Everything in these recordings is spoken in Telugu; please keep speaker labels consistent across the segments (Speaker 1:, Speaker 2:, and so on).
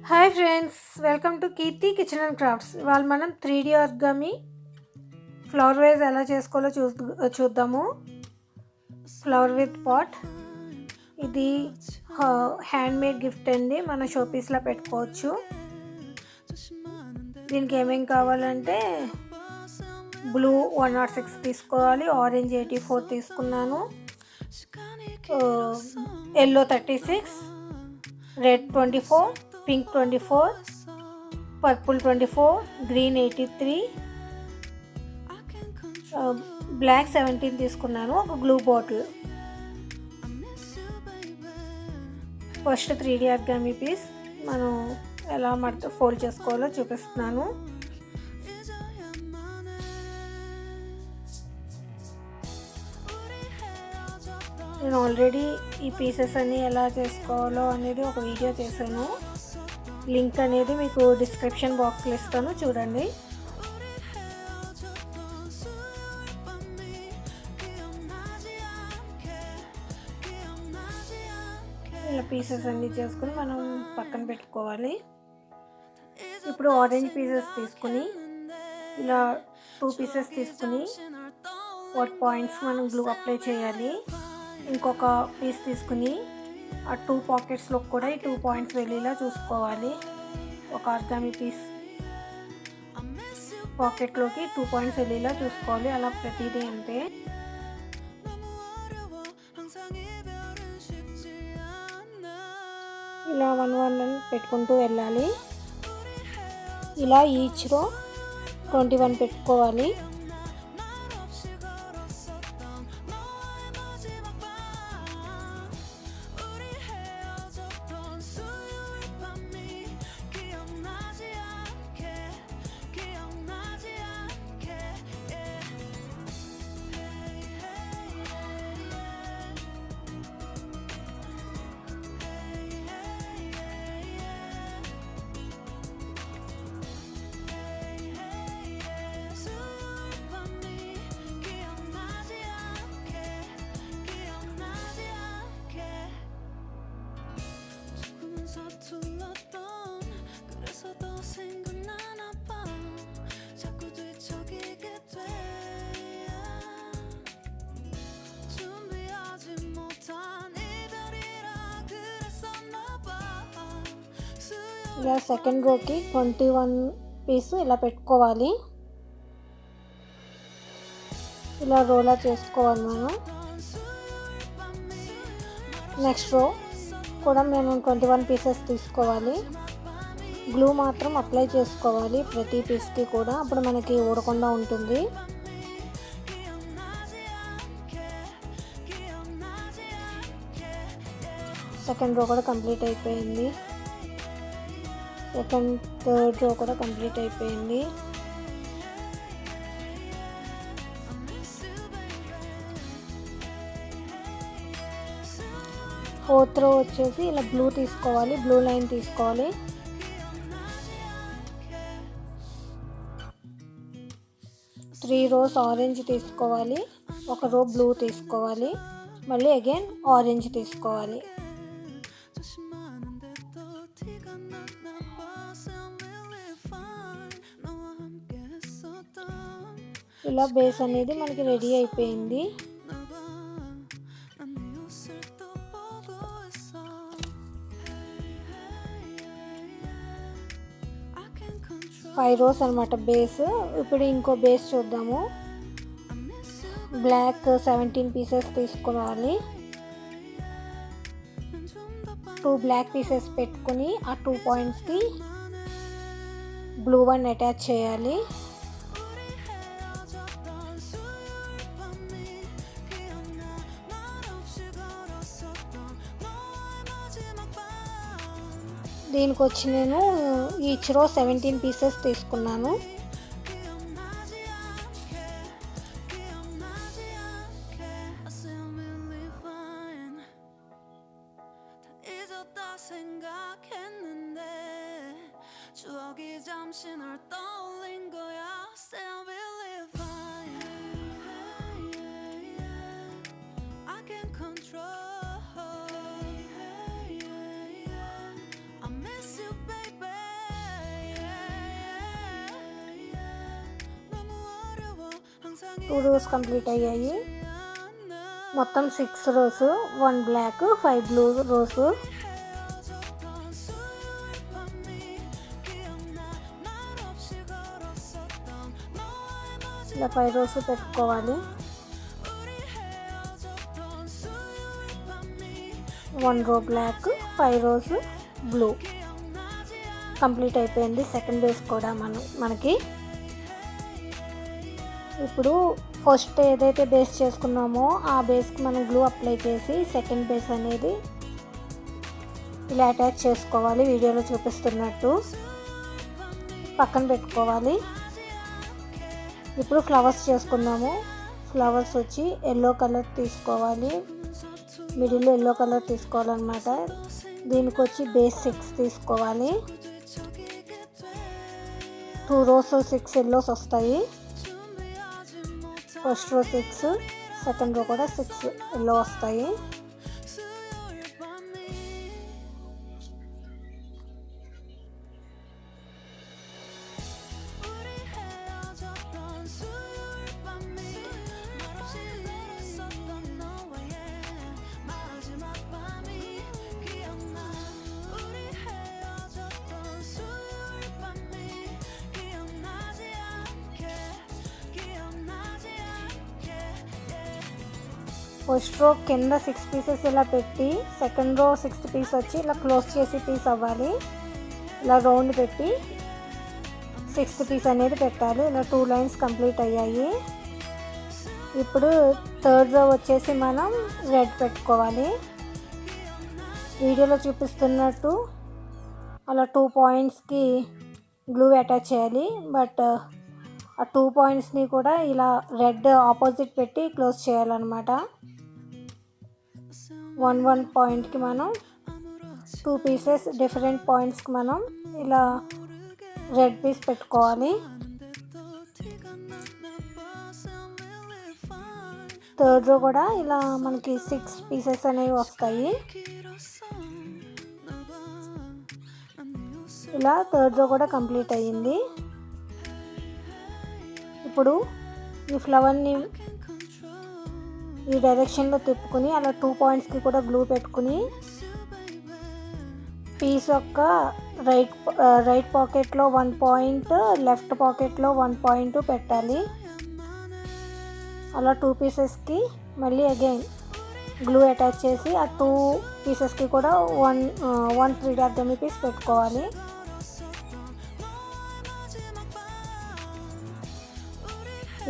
Speaker 1: Hi friends, welcome to Keerthi kitchen and crafts. ఇవాళ మనం 3D ఆర్గామి ఫ్లవర్ వేజ్ ఎలా చేసుకోవాలో చూద్దాము. Flower with pot. ఇది హ్యాండ్ మేడ్ గిఫ్ట్ అండి, మన షోపీస్లో పెట్టుకోవచ్చు. దీనికి ఏమేమి కావాలంటే బ్లూ 106 తీసుకోవాలి, ఆరెంజ్ 84 తీసుకున్నాను, yellow 36, red 24, pink 24, purple 24, green 83, black 17 తీసుకున్నాను. ఒక glue bottle. First 3D origami piece మనం ఎలా ఫోల్డ్ చేసుకోవాలో చూపిస్తున్నాను. నేను ఆల్రెడీ ఈ పీసెస్ అన్నీ ఎలా చేసుకోవాలో అనేది ఒక వీడియో చేశాను. లింక్ అనేది మీకు డిస్క్రిప్షన్ బాక్స్లో ఇస్తాను, చూడండి. ఇలా పీసెస్ అన్నీ చేసుకుని మనం పక్కన పెట్టుకోవాలి. ఇప్పుడు ఆరెంజ్ పీసెస్ తీసుకుని ఇలా 2 పీసెస్ తీసుకుని వాటి పాయింట్స్ మనం గ్లూ అప్లై చేయాలి. ఇంకొక పీస్ తీసుకుని ఆ 2 పాకెట్స్లో కూడా ఈ 2 పాయింట్స్ వెళ్ళేలా చూసుకోవాలి. ఒక ఆర్గామి పీస్ పాకెట్లోకి 2 పాయింట్స్ వెళ్ళేలా చూసుకోవాలి. అలా ప్రతిదీ అంతే. ఇలా 1 పెట్టుకుంటూ వెళ్ళాలి. ఇలా ఈచ్ రో 21 పెట్టుకోవాలి. ఇలా సెకండ్ రోకి 21 పీసు ఇలా పెట్టుకోవాలి. ఇలా రోలా చేసుకోవాలి మనం. నెక్స్ట్ రో కూడా మేము 21 పీసెస్ తీసుకోవాలి. గ్లూ మాత్రం అప్లై చేసుకోవాలి ప్రతి పీస్కి కూడా, అప్పుడు మనకి ఊడకుండా ఉంటుంది. సెకండ్ రో కూడా కంప్లీట్ అయిపోయింది. సెకండ్ థర్డ్ రో కూడా కంప్లీట్ అయిపోయింది. ఫోర్త్ రో వచ్చేసి ఇలా బ్లూ తీసుకోవాలి, బ్లూ లైన్ తీసుకోవాలి. త్రీ రోస్ ఆరెంజ్ తీసుకోవాలి, ఒక రో బ్లూ తీసుకోవాలి, మళ్ళీ అగైన్ ఆరెంజ్ తీసుకోవాలి. ఇలా బేస్ అనేది మనకి రెడీ అయిపోయింది. ఫైవ్ రోస్ అనమాట బేస్. ఇప్పుడు ఇంకో బేస్ చూద్దాము. బ్లాక్ 17 పీసెస్ తీసుకోవాలి. 2 బ్లాక్ పీసెస్ పెట్టుకుని ఆ 2 పాయింట్స్కి బ్లూ వన్ అటాచ్ చేయాలి. దీనికి వచ్చి నేను ఈచ్ రో 17 పీసెస్ తీసుకున్నాను.
Speaker 2: I miss you, baby.
Speaker 1: 2 rows complete అయ్యాయి. మొత్తం 6 రోస్, 1 బ్లాక్ 5 బ్లూ రోస్. ఇలా 5 రోస్ పెట్టుకోవాలి. 1 రో బ్లాక్, 5 రోస్ బ్లూ. కంప్లీట్ అయిపోయింది సెకండ్ బేస్ కూడా మనకి. ఇప్పుడు ఫస్ట్ ఏదైతే బేస్ చేసుకున్నామో ఆ బేస్కి మనం గ్లూ అప్లై చేసి సెకండ్ బేస్ అనేది ఇలా అటాచ్ చేసుకోవాలి. వీడియోలో చూపిస్తున్నట్టు పక్కన పెట్టుకోవాలి. ఇప్పుడు ఫ్లవర్స్ చేసుకుందాము. ఫ్లవర్స్ వచ్చి ఎల్లో కలర్ తీసుకోవాలి. మిడిల్లో ఎల్లో కలర్ తీసుకోవాలన్నమాట. దీనికి వచ్చి బేస్ 6 తీసుకోవాలి. 2 రోస్ 6 ఎల్లోస్ వస్తాయి. ఫస్ట్ రో 6, సెకండ్ రో కూడా 6 ఎల్లో వస్తాయి. ఫస్ట్ రో కింద 6 పీసెస్ ఇలా పెట్టి సెకండ్ రో 6th పీస్ వచ్చి ఇలా క్లోజ్ చేసి పీస్ అవ్వాలి. ఇలా రౌండ్ పెట్టి 6th పీస్ అనేది పెట్టాలి. ఇలా 2 లైన్స్ కంప్లీట్ అయ్యాయి. ఇప్పుడు థర్డ్ రో వచ్చేసి మనం రెడ్ పెట్టుకోవాలి. వీడియోలో చూపిస్తున్నట్టు అలా 2 పాయింట్స్కి గ్లూ అటాచ్ చేయాలి. బట్ ఆ 2 పాయింట్స్ని కూడా ఇలా రెడ్ ఆపోజిట్ పెట్టి క్లోజ్ చేయాలన్నమాట. 1 పాయింట్కి మనం 2 పీసెస్ డిఫరెంట్ పాయింట్స్కి మనం ఇలా రెడ్ పీస్ పెట్టుకోవాలి. థర్డ్ రో కూడా ఇలా మనకి 6 పీసెస్ అనేవి వస్తాయి. ఇలా థర్డ్ రో కూడా కంప్లీట్ అయ్యింది. ఇప్పుడు ఈ ఫ్లవర్ని ఈ డైరెక్షన్లో తిప్పుకుని అలా 2 పాయింట్స్కి కూడా గ్లూ పెట్టుకుని పీస్ యొక్క రైట్ పాకెట్లో 1 పాయింట్, లెఫ్ట్ పాకెట్లో 1 పాయింట్ పెట్టాలి. అలా 2 పీసెస్కి మళ్ళీ అగైన్ గ్లూ అటాచ్ చేసి ఆ 2 పీసెస్కి కూడా 1 3 డమ్మీ పీస్ పెట్టుకోవాలి.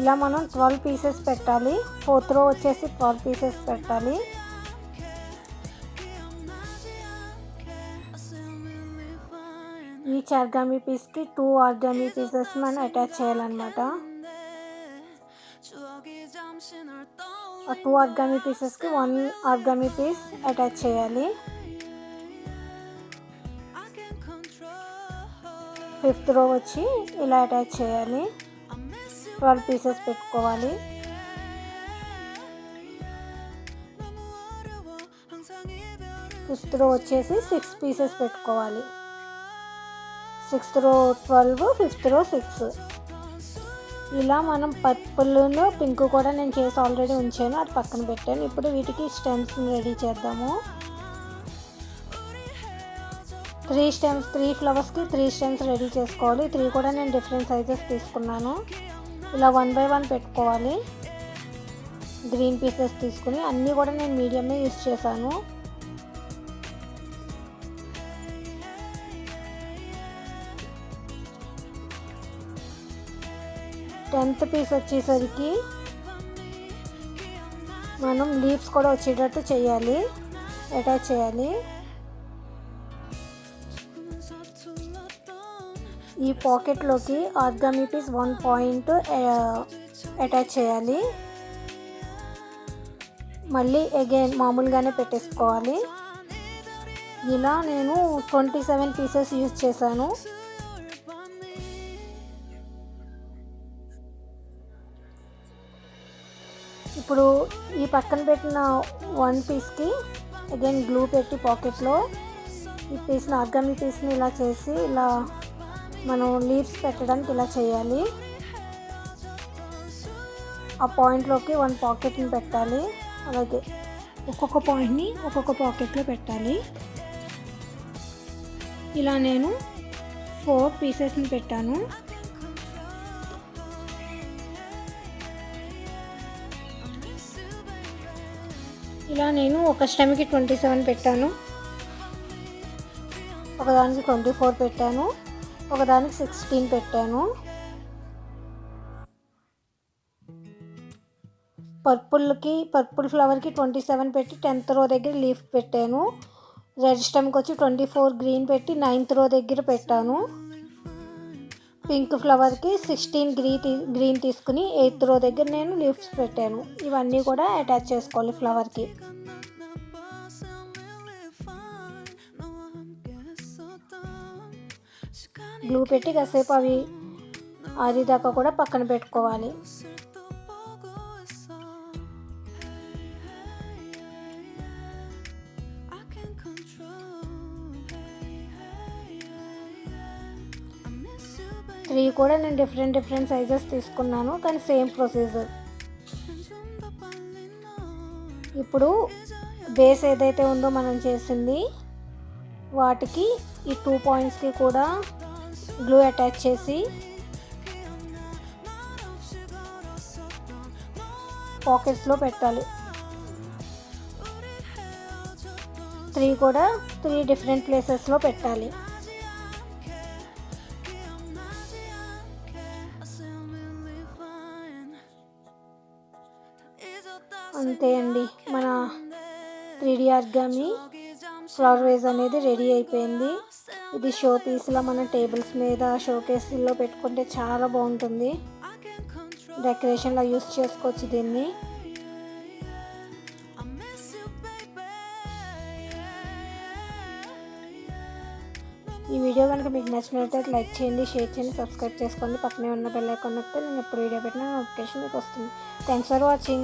Speaker 1: ఇలా మనం 12 పీసెస్ పెట్టాలి. 4th రో వచ్చేసి 12 పీసెస్ పెట్టాలి. ఈ ఆర్గామీ పీస్కి 2 ఆర్గామీ పీసెస్ మనం అటాచ్ చేయాలన్నమాట. ఆ 2 ఆర్గామీ పీసెస్కి 1 ఆర్గామీ పీస్ అటాచ్ చేయాలి. 5th రో వచ్చి ఇలా అటాచ్ చేయాలి. 12 పీసెస్ పెట్టుకోవాలి. ఫిఫ్త్ రో వచ్చేసి 6 పీసెస్ పెట్టుకోవాలి. 6th రో 12, 5th రో 6. ఇలా మనం పర్పుల్ను పింక్ కూడా నేను చేసి ఆల్రెడీ ఉంచాను, అది పక్కన పెట్టాను. ఇప్పుడు వీటికి స్టెమ్స్ని రెడీ చేద్దాము. 3 ఫ్లవర్స్కి 3 స్టెమ్స్ రెడీ చేసుకోవాలి. 3 కూడా నేను డిఫరెంట్ సైజెస్ తీసుకున్నాను. ఇలా 1 by 1 పెట్టుకోవాలి. గ్రీన్ పీసెస్ తీసుకుని అన్నీ కూడా నేను మీడియమే యూస్ చేశాను. టెన్త్ పీస్ వచ్చేసరికి మనం లీవ్స్ కూడా వచ్చేటట్టు చేయాలి, అటాచ్ చేయాలి. ఈ పాకెట్లోకి ఆర్గామీ పీస్ 1 పాయింట్ అటాచ్ చేయాలి. మళ్ళీ అగైన్ మామూలుగానే పెట్టేసుకోవాలి. ఇలా నేను 27 పీసెస్ యూజ్ చేశాను. ఇప్పుడు ఈ పక్కన పెట్టిన 1 పీస్కి అగైన్ గ్లూ పెట్టి పాకెట్లో ఈ పీస్ని ఆర్గామీ పీస్ని ఇలా చేసి ఇలా మనం లీవ్స్ పెట్టడానికి ఇలా చేయాలి. ఆ పాయింట్లోకి 1 పాకెట్ని పెట్టాలి. అలాగే ఒక్కొక్క పాయింట్ని ఒక్కొక్క పాకెట్లో పెట్టాలి. ఇలా నేను 4 పీసెస్ని పెట్టాను. ఇలా నేను ఒక స్టెమ్కి 27 పెట్టాను, ఒకదానికి 24 పెట్టాను, ఒకదానికి 16 పెట్టాను. పర్పుల్ ఫ్లవర్కి 27 పెట్టి 10th రో దగ్గర లీఫ్ పెట్టాను. రెడ్ స్టెమ్కి వచ్చి 24 గ్రీన్ పెట్టి 9th రో దగ్గర పెట్టాను. పింక్ ఫ్లవర్కి 16 గ్రీన్ తీసుకుని 8th రో దగ్గర నేను లీవ్స్ పెట్టాను. ఇవన్నీ కూడా అటాచ్ చేసుకోవాలి ఫ్లవర్కి. గ్లూ పెట్టి కాసేపు అవి ఆరిదాకా కూడా పక్కన పెట్టుకోవాలి. త్రీ కూడా నేను డిఫరెంట్ సైజెస్ తీసుకున్నాను, కానీ సేమ్ ప్రొసీజర్. ఇప్పుడు బేస్ ఏదైతే ఉందో మనం చేసింది వాటికి ఈ 2 పాయింట్స్కి కూడా గ్లూ అటాచ్ చేసి పాకెట్స్లో పెట్టాలి. 3 కూడా 3 డిఫరెంట్ ప్లేసెస్లో పెట్టాలి. అంతే అండి, మన 3D ఆర్గామి ఫ్లవర్ వేజ్ అనేది రెడీ అయిపోయింది. ఇది షో పీస్లో మన టేబుల్స్ మీద షోకేస్లో పెట్టుకుంటే చాలా బాగుంటుంది. డెకరేషన్లో యూస్ చేసుకోవచ్చు దీన్ని. ఈ వీడియో కనుక మీకు నచ్చినట్లయితే లైక్ చేయండి, షేర్ చేయండి, సబ్స్క్రైబ్ చేసుకోండి. పక్కనే ఉన్న బెల్ ఐకాన్ నొక్కితే నేను ఎప్పుడు వీడియో పెట్టినా నోటిఫికేషన్ మీకు వస్తుంది. Thanks for watching.